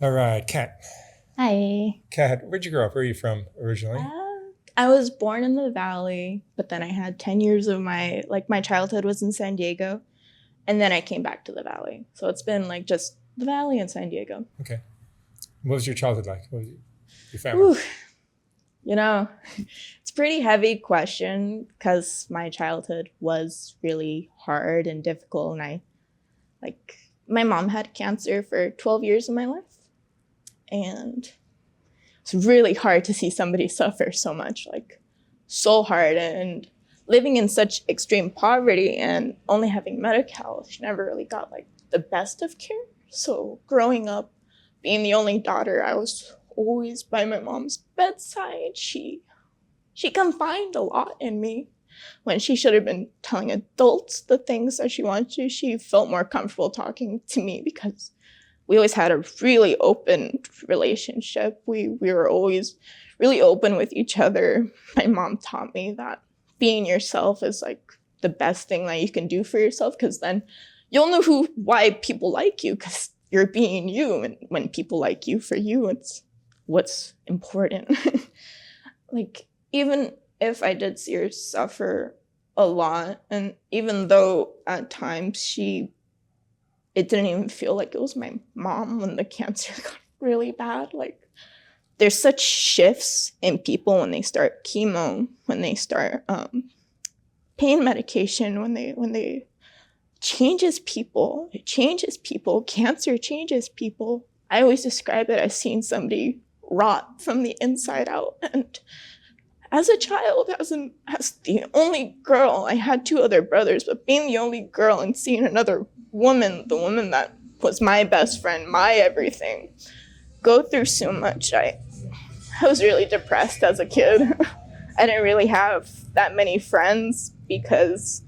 All right, Kat. Hi. Kat, where'd you grow up? Where are you from originally? I was born in the Valley, but then I had 10 years of my childhood was in San Diego, and then I came back to the Valley. So it's been like just the Valley and San Diego. Okay. What was your childhood like? What was your family? Whew, you know, it's a pretty heavy question because my childhood was really hard and difficult, and my mom had cancer for 12 years of my life, and it's really hard to see somebody suffer so much, like so hard. And living in such extreme poverty and only having Medi-Cal, she never really got like the best of care. So growing up, being the only daughter, I was always by my mom's bedside. She confided a lot in me when she should have been telling adults the things that she wanted to. She felt more comfortable talking to me because we always had a really open relationship. We were always really open with each other. My mom taught me that being yourself is like the best thing that you can do for yourself, because then you'll know why people like you, because you're being you, and when people like you for you, it's what's important. Like, even if I did see her suffer a lot, and even though at times it didn't even feel like it was my mom when the cancer got really bad. Like, there's such shifts in people when they start chemo, when they start pain medication, when they changes people. It changes people. Cancer changes people. I always describe it as seeing somebody rot from the inside out. And as a child, as the only girl, I had two other brothers, but being the only girl and seeing another woman, the woman that was my best friend, my everything, go through so much, I was really depressed as a kid. I didn't really have that many friends because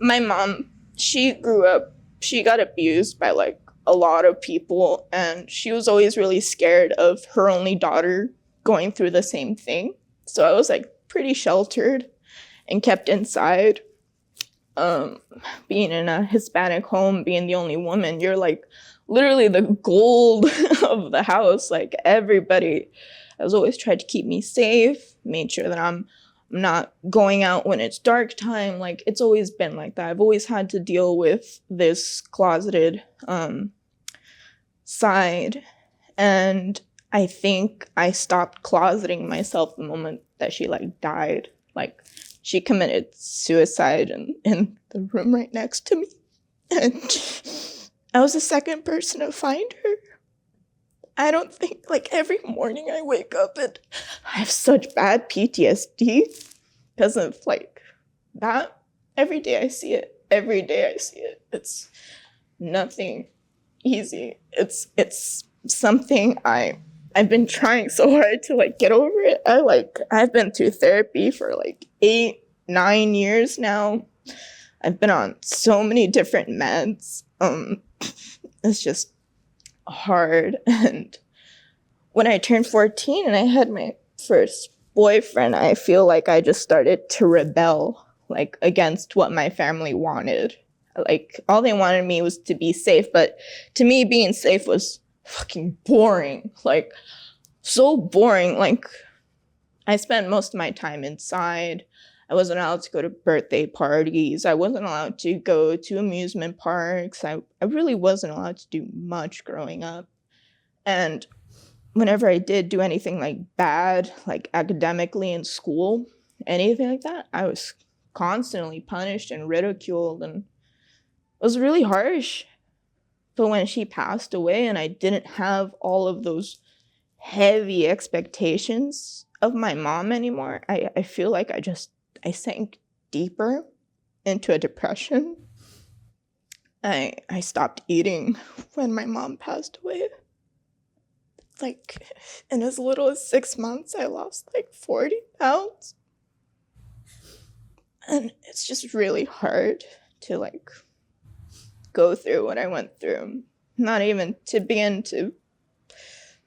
my mom, she got abused by like a lot of people, and she was always really scared of her only daughter going through the same thing. So I was like pretty sheltered and kept inside. Um, Being in a Hispanic home, being the only woman, you're like literally the gold of the house. Like, everybody has always tried to keep me safe, made sure that I'm not going out when it's dark time. Like, it's always been like that. I've always had to deal with this closeted side. And I think I stopped closeting myself the moment that she like died. Like, she committed suicide in the room right next to me. And I was the second person to find her. I don't think, like, every morning I wake up and I have such bad PTSD because of like that. Every day I see it. Every day I see it. It's nothing easy. It's something I've been trying so hard to like get over it. I've been through therapy for like 8, 9 years now. I've been on so many different meds. It's just hard. And when I turned 14 and I had my first boyfriend, I feel like I just started to rebel, like, against what my family wanted. Like, all they wanted me was to be safe, but to me, being safe was fucking boring. Like, so boring. Like, I spent most of my time inside. I wasn't allowed to go to birthday parties. I wasn't allowed to go to amusement parks. I really wasn't allowed to do much growing up. And whenever I did do anything like bad, like academically in school, anything like that, I was constantly punished and ridiculed, and it was really harsh. But when she passed away and I didn't have all of those heavy expectations of my mom anymore, I feel like I sank deeper into a depression. I stopped eating when my mom passed away. Like, in as little as 6 months, I lost like 40 pounds. And it's just really hard to like go through what I went through. Not even to begin to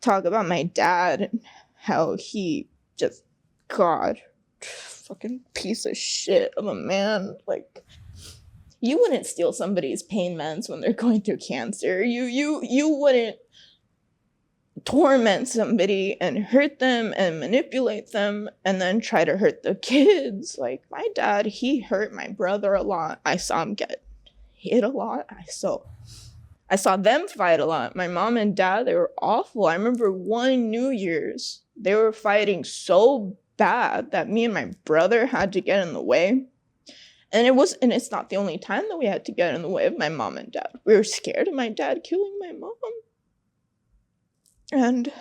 talk about my dad and how he just, God, fucking piece of shit of a man. Like, you wouldn't steal somebody's pain meds when they're going through cancer. You wouldn't torment somebody and hurt them and manipulate them and then try to hurt the kids. Like my dad, he hurt my brother a lot. I saw him get hit a lot. I saw them fight a lot. My mom and dad, they were awful. I remember one New Year's, they were fighting so bad that me and my brother had to get in the way. And it's not the only time that we had to get in the way of my mom and dad. We were scared of my dad killing my mom. And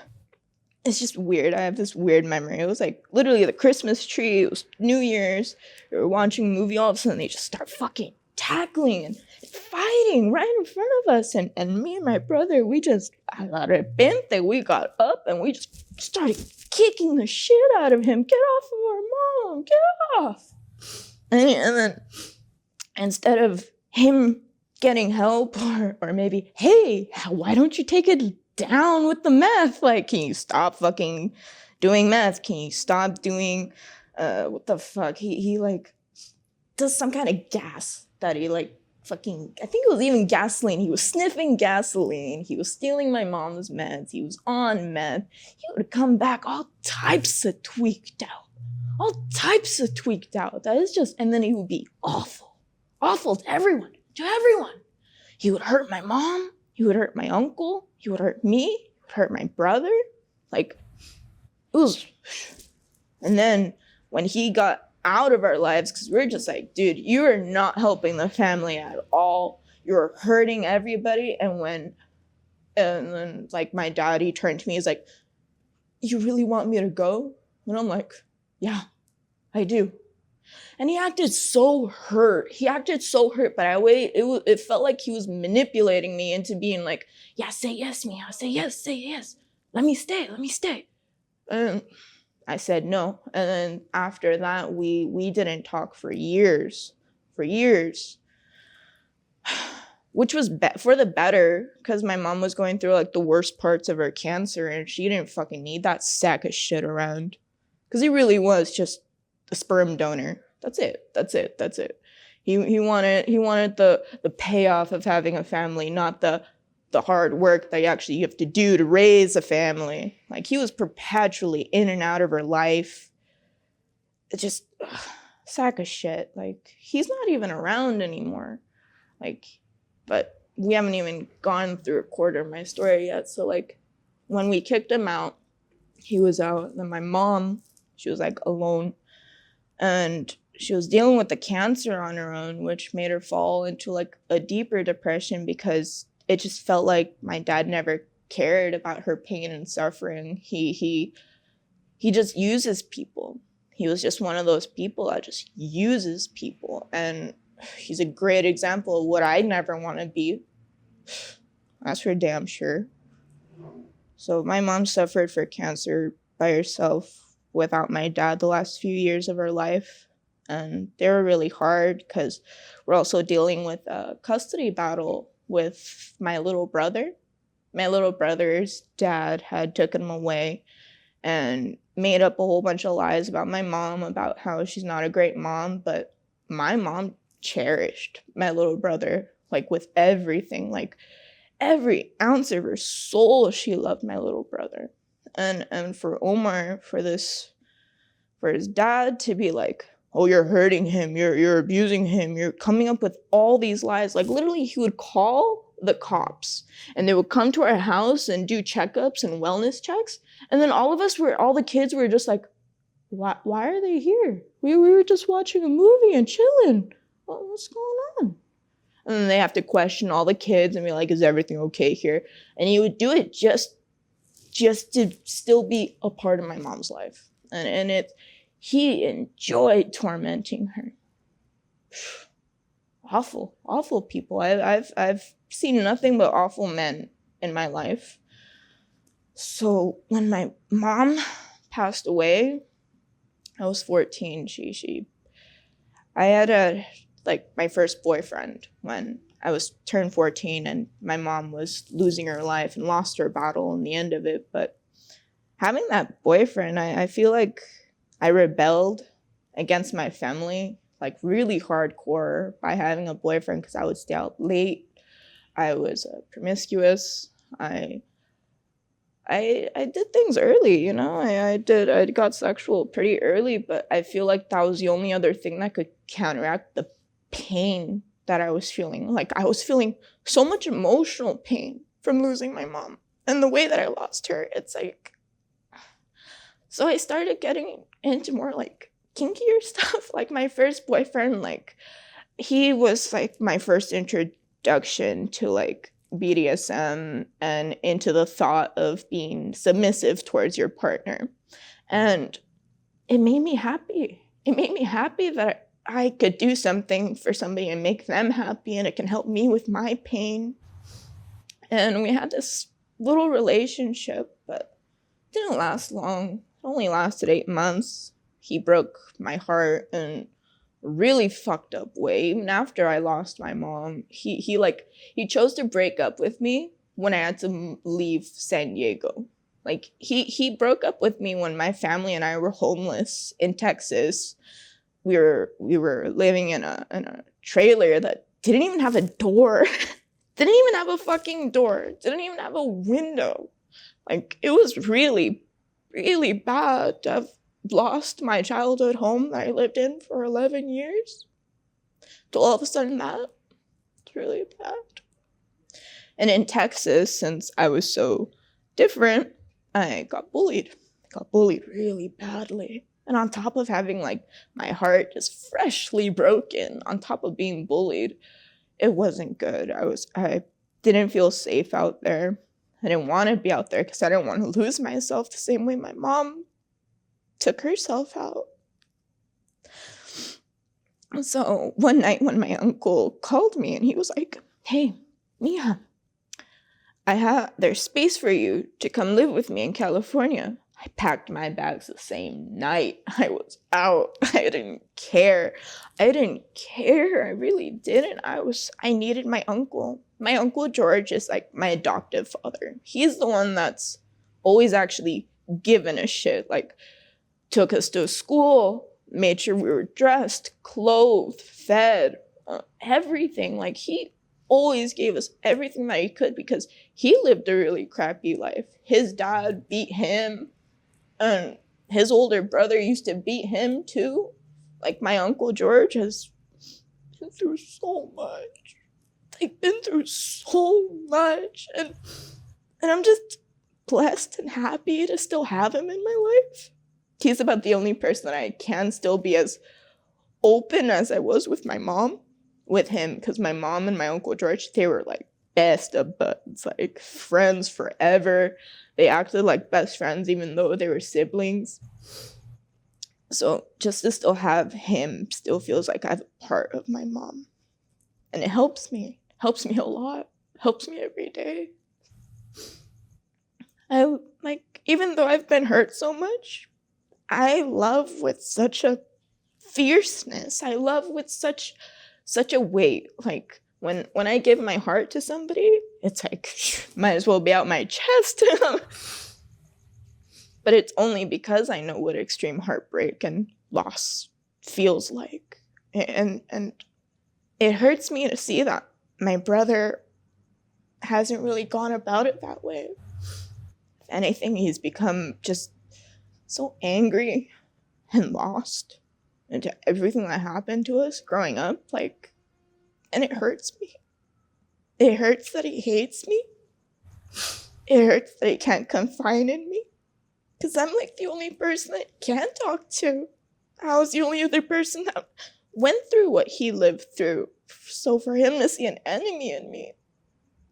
it's just weird. I have this weird memory. It was like literally the Christmas tree. It was New Year's. We were watching a movie. All of a sudden, they just start fucking tackling and fighting right in front of us. And me and my brother, we just, a la repente, we got up and we just started kicking the shit out of him. Get off of our mom. Get off. And then instead of him getting help or maybe, hey, why don't you take it down with the meth? Like, can you stop fucking doing meth? Can you stop doing what the fuck? He like does some kind of gas that he like fucking, I think it was even gasoline. He was sniffing gasoline. He was stealing my mom's meds. He was on meth. He would come back all types of tweaked out. All types of tweaked out. That is just, and then he would be awful. Awful to everyone. To everyone. He would hurt my mom. He would hurt my uncle. He would hurt me. He would hurt my brother. Like, it was. And then when he got out of our lives, because we're just like, dude, you are not helping the family at all. You're hurting everybody. And then like my dad, he turned to me, he's like, you really want me to go? And I'm like, yeah, I do. And he acted so hurt. But it felt like he was manipulating me into being like, yeah, say yes, Mia. Say yes. Let me stay. And I said no. And then after that, we didn't talk for years. Which was for the better, because my mom was going through like the worst parts of her cancer and she didn't fucking need that sack of shit around. Because he really was just a sperm donor. That's it. He wanted the payoff of having a family, not the hard work that you have to do to raise a family. Like, he was perpetually in and out of her life. It's just sack of shit. Like, he's not even around anymore. Like, but we haven't even gone through a quarter of my story yet. So like, when we kicked him out, he was out. And then my mom, she was like alone, and she was dealing with the cancer on her own, which made her fall into like a deeper depression because it just felt like my dad never cared about her pain and suffering. He just uses people. He was just one of those people that just uses people. And he's a great example of what I never want to be. That's for damn sure. So my mom suffered for cancer by herself without my dad the last few years of her life. And they were really hard because we're also dealing with a custody battle with my little brother. My little brother's dad had taken him away and made up a whole bunch of lies about my mom, about how she's not a great mom. But my mom cherished my little brother, like with everything, like every ounce of her soul, she loved my little brother. And for Omar, for his dad to be like, oh, you're hurting him, you're abusing him, you're coming up with all these lies. Like, literally, he would call the cops and they would come to our house and do checkups and wellness checks. And then all the kids were just like, why are they here? We were just watching a movie and chilling. What's going on? And then they have to question all the kids and be like, is everything okay here? And he would do it just to still be a part of my mom's life. And he enjoyed tormenting her. Awful people. I've seen nothing but awful men in my life. So when my mom passed away, I was 14. I had my first boyfriend when I was turned 14, and my mom was losing her life and lost her battle in the end of it. But having that boyfriend, I feel like I rebelled against my family, like really hardcore, by having a boyfriend, because I would stay out late. I was promiscuous. I I did things early, you know. I got sexual pretty early, but I feel like that was the only other thing that could counteract the pain that I was feeling. Like I was feeling so much emotional pain from losing my mom. And the way that I lost her, it's like, so I started getting into more like kinkier stuff. Like my first boyfriend, like he was like my first introduction to like BDSM and into the thought of being submissive towards your partner. And it made me happy. It made me happy that I could do something for somebody and make them happy, and it can help me with my pain. And we had this little relationship, but it didn't last long. It only lasted 8 months. He broke my heart in a really fucked up way. Even after I lost my mom, he chose to break up with me when I had to leave San Diego. Like he broke up with me when my family and I were homeless in Texas. We were living in a trailer that didn't even have a door. Didn't even have a fucking door. Didn't even have a window. Like it was really, really bad to have lost my childhood home that I lived in for 11 years. To all of a sudden that, it's really bad. And in Texas, since I was so different, I got bullied. I got bullied really badly. And on top of having like my heart just freshly broken, on top of being bullied, it wasn't good. I didn't feel safe out there. I didn't want to be out there because I didn't want to lose myself the same way my mom took herself out. So one night when my uncle called me and he was like, "Hey, Mia, there's space for you to come live with me in California." I packed my bags the same night. I was out. I didn't care. I really didn't. I needed my uncle. My Uncle George is like my adoptive father. He's the one that's always actually given a shit. Like, took us to school, made sure we were dressed, clothed, fed, everything. Like, he always gave us everything that he could because he lived a really crappy life. His dad beat him, and his older brother used to beat him too. Like, my Uncle George has been through so much. Like, been through so much. And I'm just blessed and happy to still have him in my life. He's about the only person that I can still be as open as I was with my mom, with him, because my mom and my Uncle George, they were like best of buds, like friends forever. They acted like best friends even though they were siblings. So just to still have him still feels like I have a part of my mom. And it helps me a lot, helps me every day. Even though I've been hurt so much, I love with such a fierceness. I love with such a weight. Like when I give my heart to somebody, it's like might as well be out my chest. But it's only because I know what extreme heartbreak and loss feels like. And it hurts me to see that my brother hasn't really gone about it that way. If anything, he's become just so angry and lost into everything that happened to us growing up, like, and it hurts me. It hurts that he hates me. It hurts that he can't confide in me, because I'm like the only person that he can talk to. I was the only other person that went through what he lived through. So for him to see an enemy in me,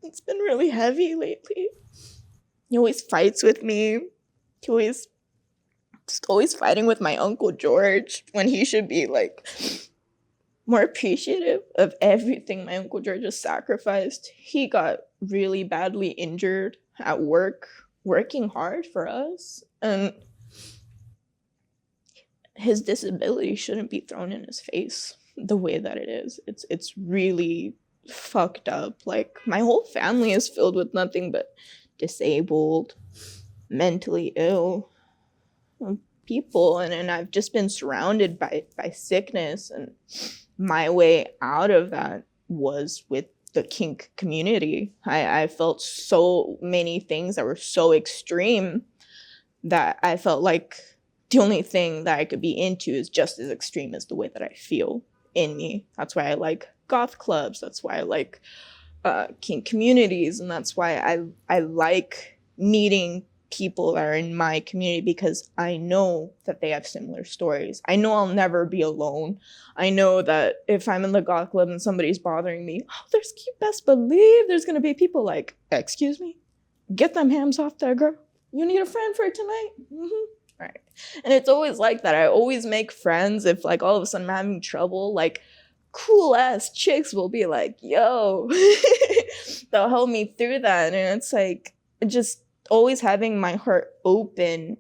it's been really heavy lately. He always fights with me. He always fighting with my Uncle George when he should be like more appreciative of everything my Uncle George has sacrificed. He got really badly injured at work, working hard for us, and his disability shouldn't be thrown in his face the way that it is. It's really fucked up. Like, my whole family is filled with nothing but disabled, mentally ill people, and I've just been surrounded by sickness, and my way out of that was with the kink community. I felt so many things that were so extreme that I felt like the only thing that I could be into is just as extreme as the way that I feel in me. That's why I like goth clubs. That's why I like kink communities, and that's why I like meeting people that are in my community, because I know that they have similar stories. I know I'll never be alone. I know that if I'm in the goth club and somebody's bothering me, you best believe there's gonna be people like, excuse me, get them hams off that girl. You need a friend for tonight? Mm-hmm. Right. And it's always like that. I always make friends if like all of a sudden I'm having trouble, like cool ass chicks will be like, yo, they'll help me through that. And it's like, just always having my heart open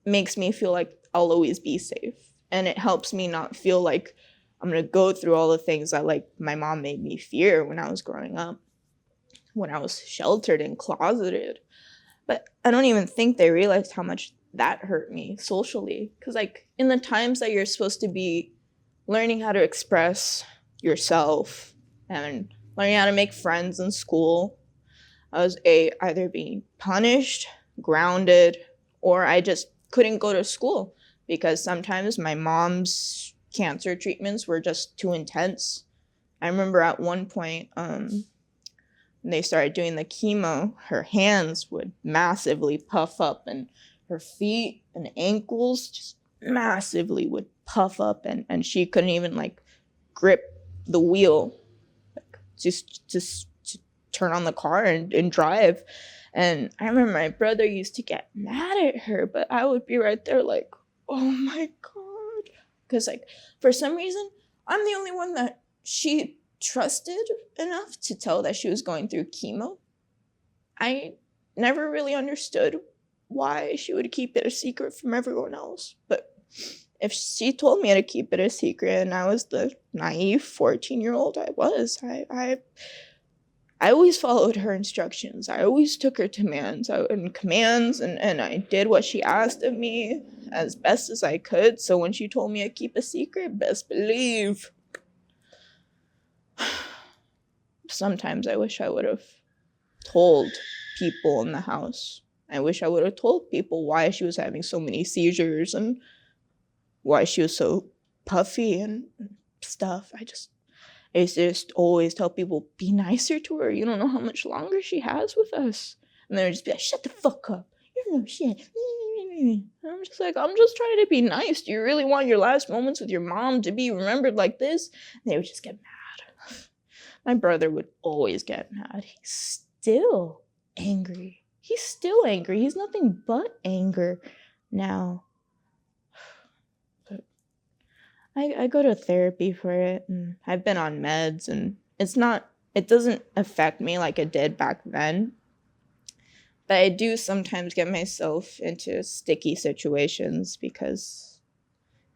makes me feel like I'll always be safe. And it helps me not feel like I'm going to go through all the things that like my mom made me fear when I was growing up, when I was sheltered and closeted. But I don't even think they realized how much that hurt me socially. Because like in the times that you're supposed to be learning how to express yourself and learning how to make friends in school, I was either being punished, grounded, or I just couldn't go to school because sometimes my mom's cancer treatments were just too intense. I remember at one point, when they started doing the chemo, her hands would massively puff up, and her feet and ankles just massively would puff up, and she couldn't even like grip the wheel, like just to turn on the car and drive. And I remember my brother used to get mad at her, but I would be right there like, oh my God. Because like for some reason, I'm the only one that she trusted enough to tell that she was going through chemo. I never really understood why she would keep it a secret from everyone else. But if she told me to keep it a secret and I was the naive 14-year-old I always followed her instructions. I always took her commands and I did what she asked of me as best as I could. So when she told me to keep a secret, best believe. Sometimes I wish I would have told people in the house. I wish I would have told people why she was having so many seizures and why she was so puffy and stuff. I used to just always tell people, be nicer to her. You don't know how much longer she has with us. And they would just be like, shut the fuck up. You're no shit. And I'm just like, I'm just trying to be nice. Do you really want your last moments with your mom to be remembered like this? And they would just get mad. My brother would always get mad. He's still angry. He's nothing but anger now. But I go to therapy for it, and I've been on meds, and it doesn't affect me like it did back then. But I do sometimes get myself into sticky situations because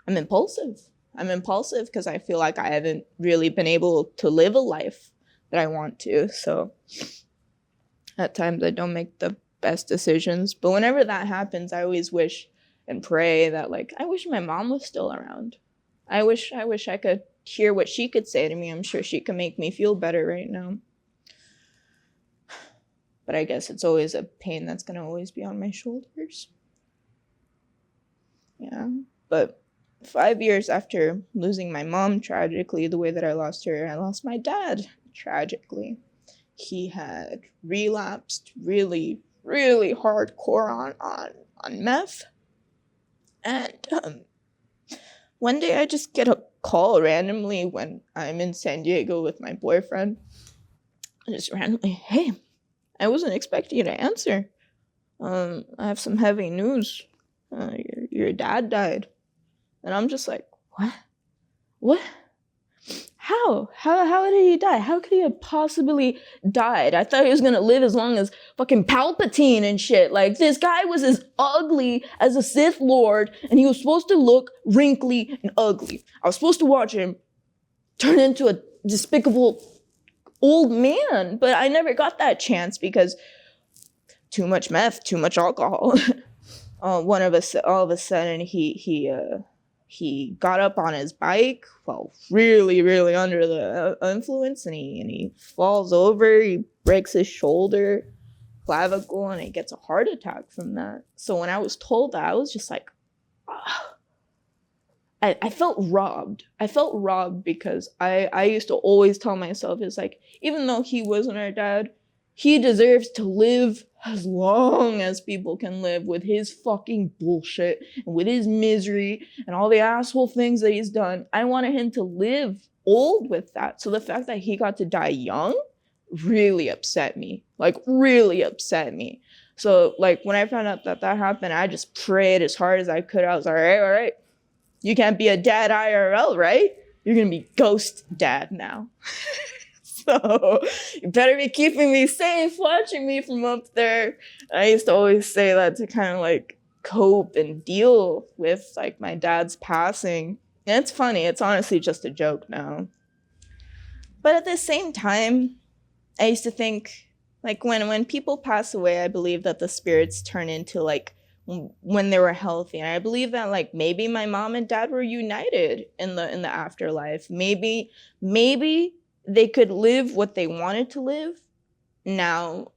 I'm impulsive. I'm impulsive because I feel like I haven't really been able to live a life that I want to. So at times I don't make the best decisions. But whenever that happens, I always wish and pray that, like, I wish my mom was still around. I wish I could hear what she could say to me. I'm sure she could make me feel better right now. But I guess it's always a pain that's going to always be on my shoulders. Yeah. But 5 years after losing my mom tragically, the way that I lost her, I lost my dad tragically. He had relapsed really, really hardcore on meth. And one day I just get a call randomly when I'm in San Diego with my boyfriend. Just randomly, hey, I wasn't expecting you to answer. I have some heavy news. Your dad died. And I'm just like, what? What? How did he die? How could he have possibly died? I thought he was gonna live as long as fucking Palpatine and shit. Like, this guy was as ugly as a Sith Lord, and he was supposed to look wrinkly and ugly. I was supposed to watch him turn into a despicable old man, but I never got that chance because too much meth, too much alcohol. All of a sudden, he he got up on his bike while really, really under the influence, and he falls over, he breaks his shoulder, clavicle, and he gets a heart attack from that. So when I was told that, I was just like, ah. I felt robbed. I felt robbed because I used to always tell myself, it's like, even though he wasn't our dad, he deserves to live as long as people can live with his fucking bullshit and with his misery and all the asshole things that he's done. I wanted him to live old with that. So the fact that he got to die young really upset me. Like, really upset me. So, like, when I found out that happened, I just prayed as hard as I could. I was like, all right. You can't be a dad IRL, right? You're gonna be ghost dad now. So you better be keeping me safe, watching me from up there. I used to always say that to kind of like cope and deal with like my dad's passing. And it's funny, it's honestly just a joke now. But at the same time, I used to think like when people pass away, I believe that the spirits turn into like when they were healthy, and I believe that like maybe my mom and dad were united in the afterlife. Maybe they could live what they wanted to live now,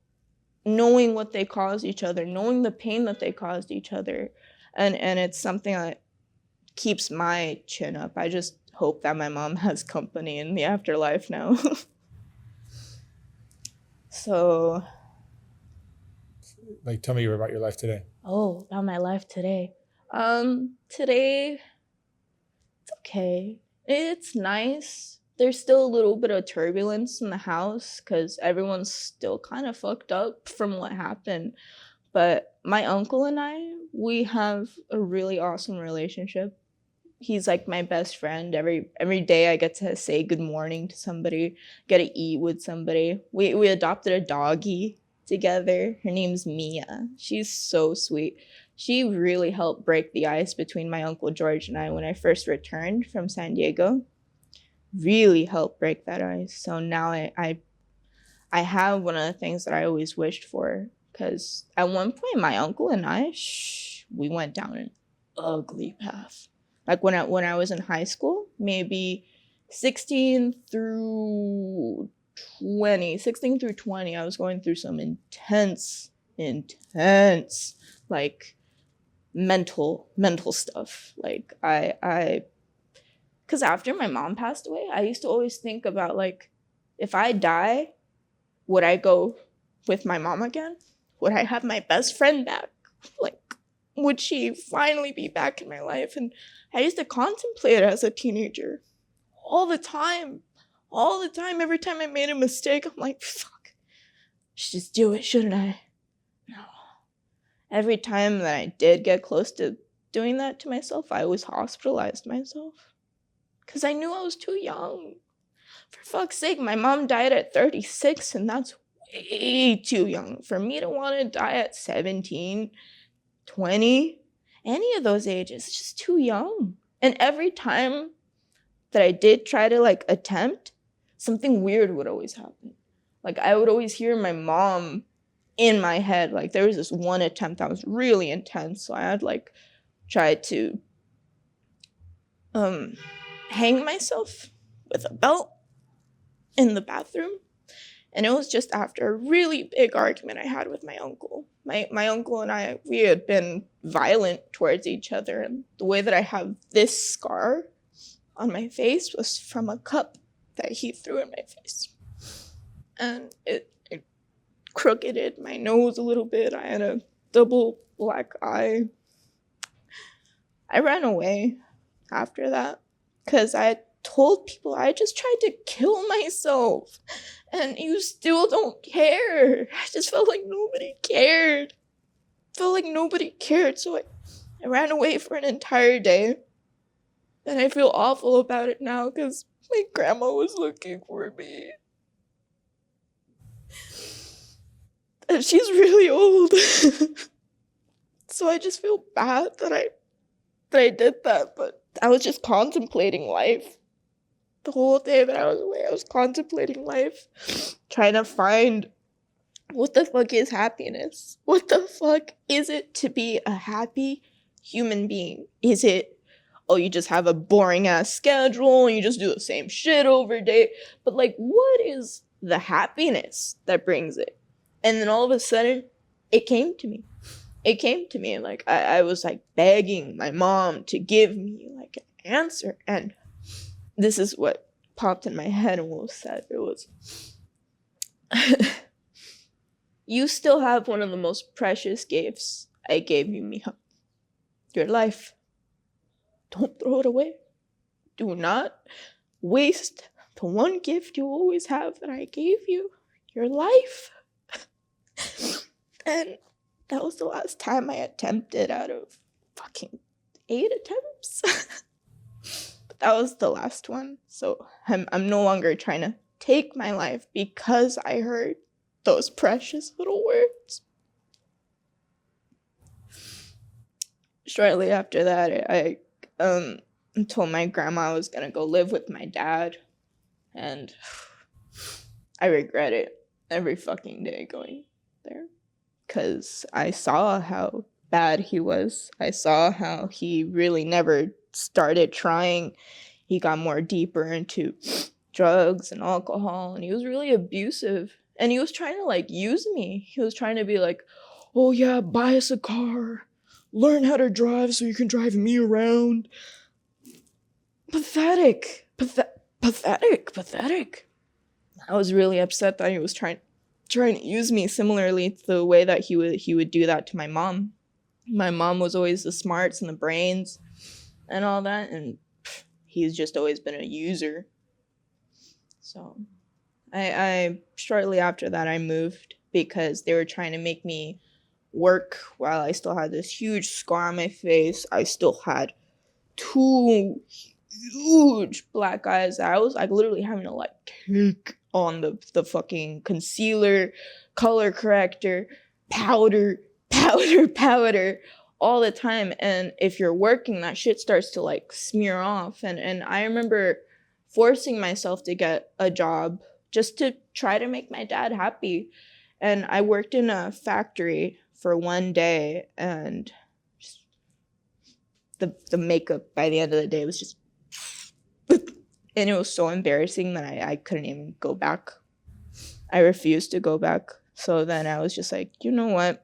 knowing what they caused each other, knowing the pain that they caused each other, and it's something that keeps my chin up. I just hope that my mom has company in the afterlife now. So, like, tell me about your life today. Oh, about my life today. Today, it's okay. It's nice. There's still a little bit of turbulence in the house because everyone's still kind of fucked up from what happened. But my uncle and I, we have a really awesome relationship. He's like my best friend. Every day I get to say good morning to somebody, get to eat with somebody. We adopted a doggy together. Her name's Mia. She's so sweet. She really helped break the ice between my Uncle George and I when I first returned from San Diego. Really helped break that ice. So now I have one of the things that I always wished for, because at one point my uncle and I, we went down an ugly path. Like when I was in high school, maybe 16 through 20, I was going through some intense, like mental stuff. Like because after my mom passed away, I used to always think about like, if I die, would I go with my mom again? Would I have my best friend back? Like, would she finally be back in my life? And I used to contemplate it as a teenager all the time. Every time I made a mistake, I'm like, fuck, I should just do it, shouldn't I? No. Every time that I did get close to doing that to myself, I always hospitalized myself because I knew I was too young. For fuck's sake, my mom died at 36, and that's way too young for me to want to die at 17, 20, any of those ages. It's just too young. And every time that I did try to like attempt, something weird would always happen. Like I would always hear my mom in my head. Like there was this one attempt that was really intense. So I had like tried to hang myself with a belt in the bathroom. And it was just after a really big argument I had with my uncle. My uncle and I, we had been violent towards each other. And the way that I have this scar on my face was from a cup that he threw in my face. And it crookeded my nose a little bit. I had a double black eye. I ran away after that because I told people I just tried to kill myself. And you still don't care. I just felt like nobody cared. So I ran away for an entire day. And I feel awful about it now because my grandma was looking for me. And she's really old. So I just feel bad that I did that. But I was just contemplating life. The whole day that I was away, I was contemplating life, trying to find what the fuck is happiness? What the fuck is it to be a happy human being? Is it oh, you just have a boring ass schedule and you just do the same shit over day. But like, what is the happiness that brings it? And then all of a sudden, it came to me. It came to me, and like I was like begging my mom to give me like an answer. And this is what popped in my head and what was said. It was, you still have one of the most precious gifts I gave you, mija. Your life. Don't throw it away. Do not waste the one gift you always have that I gave you, your life. And that was the last time I attempted out of fucking 8 attempts. But that was the last one. So I'm no longer trying to take my life because I heard those precious little words. Shortly after that, I told my grandma I was gonna go live with my dad, and I regret it every fucking day going there, because I saw how bad he was. I saw how he really never started trying. He got more deeper into drugs and alcohol, and he was really abusive, and he was trying to like use me. He was trying to be like, oh yeah, buy us a car, learn how to drive so you can drive me around. Pathetic. Pathetic. I was really upset that he was trying to use me similarly to the way that he would do that to my mom. My mom was always the smarts and the brains and all that, and he's just always been a user. So I shortly after that I moved because they were trying to make me work while I still had this huge scar on my face. I still had 2 huge black eyes. I was like literally having to like take on the fucking concealer, color corrector, powder all the time. And if you're working, that shit starts to like smear off. And I remember forcing myself to get a job just to try to make my dad happy. And I worked in a factory for one day, and just the makeup by the end of the day was just and it was so embarrassing that I couldn't even go back. I refused to go back. So then I was just like, you know what?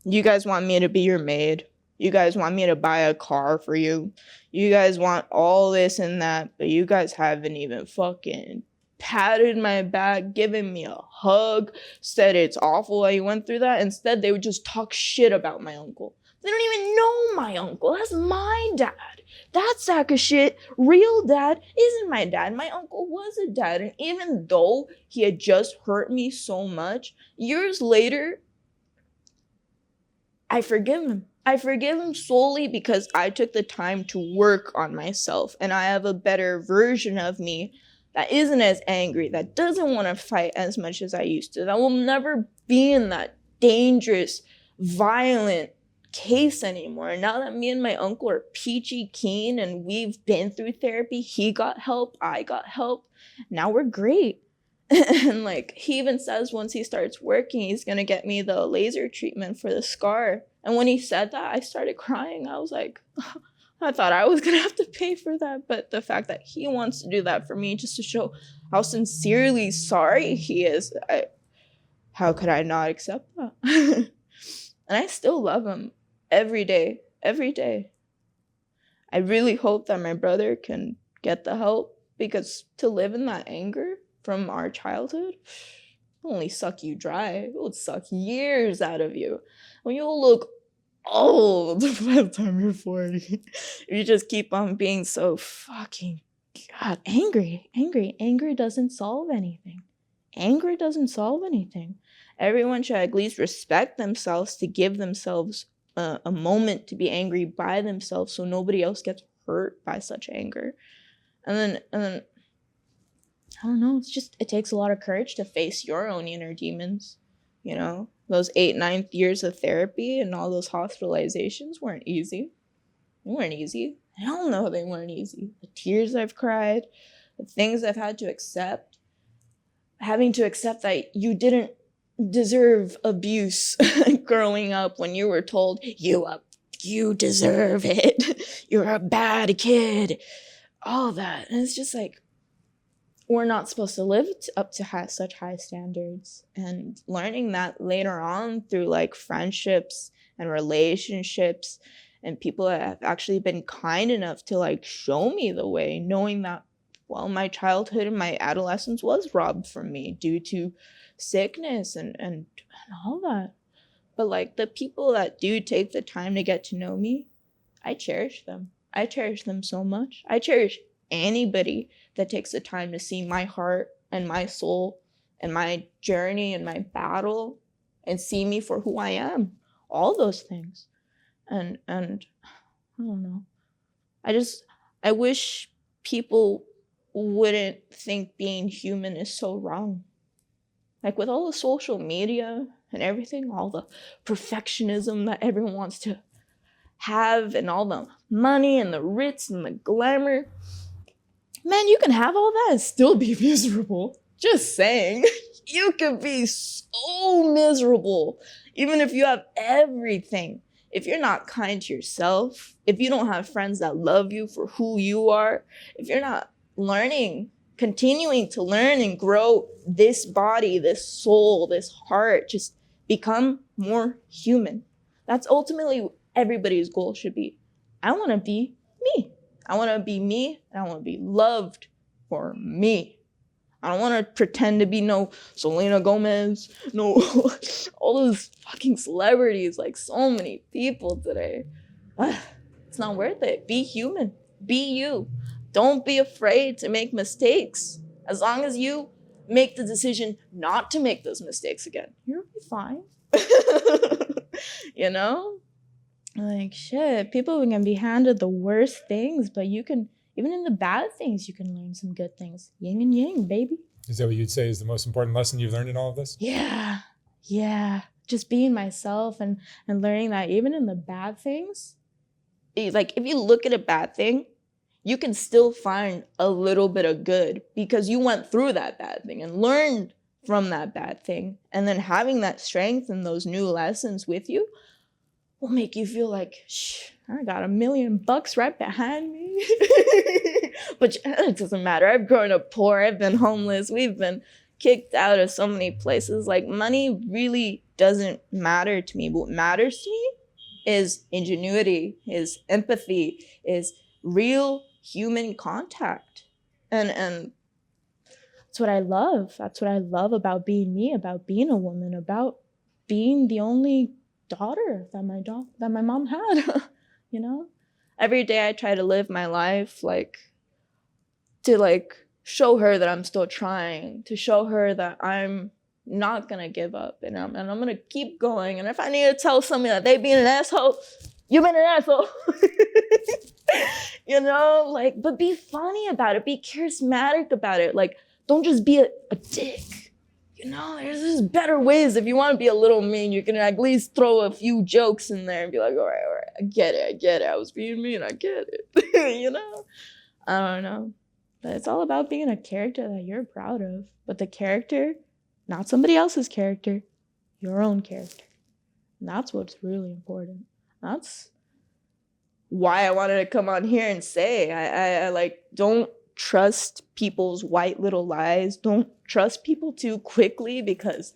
You guys want me to be your maid. You guys want me to buy a car for you. You guys want all this and that, but you guys haven't even fucking patted my back, given me a hug, said it's awful that you went through that. Instead, they would just talk shit about my uncle. They don't even know my uncle. That's my dad. That sack of shit, real dad, isn't my dad. My uncle was a dad. And even though he had just hurt me so much, years later, I forgive him. I forgive him solely because I took the time to work on myself. And I have a better version of me that isn't as angry, that doesn't want to fight as much as I used to, that will never be in that dangerous, violent case anymore. Now that me and my uncle are peachy keen and we've been through therapy, he got help, I got help, now we're great. And like he even says once he starts working, he's gonna get me the laser treatment for the scar. And when he said that, I started crying. I was like, I thought I was gonna have to pay for that, but the fact that he wants to do that for me just to show how sincerely sorry he is, how could I not accept that? And I still love him. Every day. I really hope that my brother can get the help, because to live in that anger from our childhood will only suck you dry. It will suck years out of you. When you'll look old by the time you're 40, you just keep on being so fucking angry. Anger doesn't solve anything. Everyone should at least respect themselves to give themselves a moment to be angry by themselves so nobody else gets hurt by such anger. And then I don't know, it takes a lot of courage to face your own inner demons. You know, those 8-9 years of therapy and all those hospitalizations weren't easy. Hell no, they weren't easy. The tears I've cried, the things I've had to accept, having to accept that you didn't deserve abuse growing up when you were told, you a you deserve it. You're a bad kid. All that. And it's just like, we're not supposed to live up to such high standards. And learning that later on through like friendships and relationships and people that have actually been kind enough to like show me the way, knowing that, well, my childhood and my adolescence was robbed from me due to sickness and all that. But like the people that do take the time to get to know me, I cherish them. I cherish them so much. I cherish anybody that takes the time to see my heart and my soul and my journey and my battle and see me for who I am. All those things. And I don't know. I wish people wouldn't think being human is so wrong. Like with all the social media and everything, all the perfectionism that everyone wants to have and all the money and the ritz and the glamour, man, you can have all that and still be miserable. Just saying. You could be so miserable, even if you have everything. If you're not kind to yourself, if you don't have friends that love you for who you are, if you're not continuing to learn and grow this body, this soul, this heart, just become more human. That's ultimately everybody's goal should be. I want to be me. I want to be me, and I want to be loved for me. I don't want to pretend to be no Selena Gomez, no all those fucking celebrities, like so many people today. It's not worth it. Be human. Be you. Don't be afraid to make mistakes. As long as you make the decision not to make those mistakes again, you'll be fine. You know? Like, shit, people can be handed the worst things, but you can, even in the bad things, you can learn some good things. Yin and yang, baby. Is that what you'd say is the most important lesson you've learned in all of this? Yeah. Just being myself and learning that even in the bad things, like if you look at a bad thing, you can still find a little bit of good because you went through that bad thing and learned from that bad thing. And then having that strength and those new lessons with you will make you feel like, I got $1 million right behind me. But it doesn't matter. I've grown up poor. I've been homeless. We've been kicked out of so many places. Like, money really doesn't matter to me. What matters to me is ingenuity, is empathy, is real human contact. And that's what I love. That's what I love about being me, about being a woman, about being the only daughter that my mom had. You know, every day I try to live my life to show her that I'm still trying, to show her that I'm not gonna give up, and I'm gonna keep going. And if I need to tell somebody that they being an asshole, you've been an asshole. You know, but be funny about it, be charismatic about it. Like, don't just be a dick. You know, there's better ways. If you want to be a little mean, you can at least throw a few jokes in there and be like, all right, I get it. I was being mean, I get it. You know? I don't know. But it's all about being a character that you're proud of. But the character, not somebody else's character, your own character. And that's what's really important. That's why I wanted to come on here and say, I don't trust people's white little lies. Don't trust people too quickly because,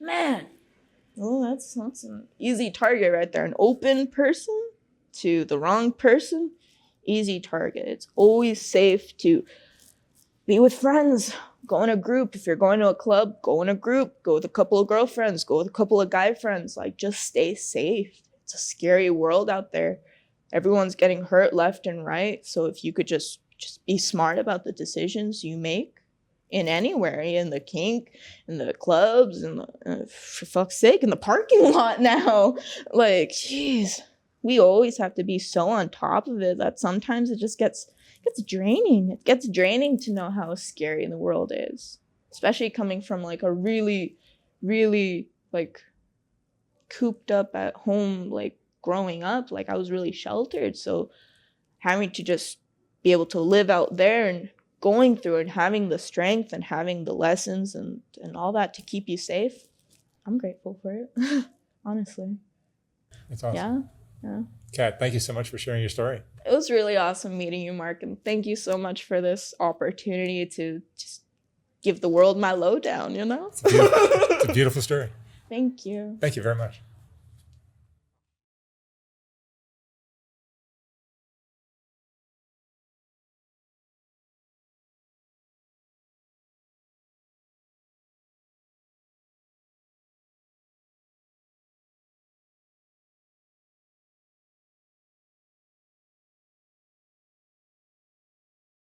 man, that's an easy target right there. An open person to the wrong person, easy target. It's always safe to be with friends, go in a group. If you're going to a club, go in a group, go with a couple of girlfriends, go with a couple of guy friends. Like, just stay safe. It's a scary world out there. Everyone's getting hurt left and right. So if you could just be smart about the decisions you make in anywhere, in the kink, in the clubs, in the, for fuck's sake, in the parking lot now. Like, jeez, we always have to be so on top of it that sometimes it just gets draining. It gets draining to know how scary the world is, especially coming from like a really, really like cooped up at home, like growing up, like I was really sheltered. So having to just be able to live out there and going through and having the strength and having the lessons and all that to keep you safe, I'm grateful for it. Honestly. That's awesome. Yeah. Yeah. Kat, thank you so much for sharing your story. It was really awesome meeting you, Mark, and thank you so much for this opportunity to just give the world my lowdown, you know? It's a beautiful story. Thank you. Thank you very much.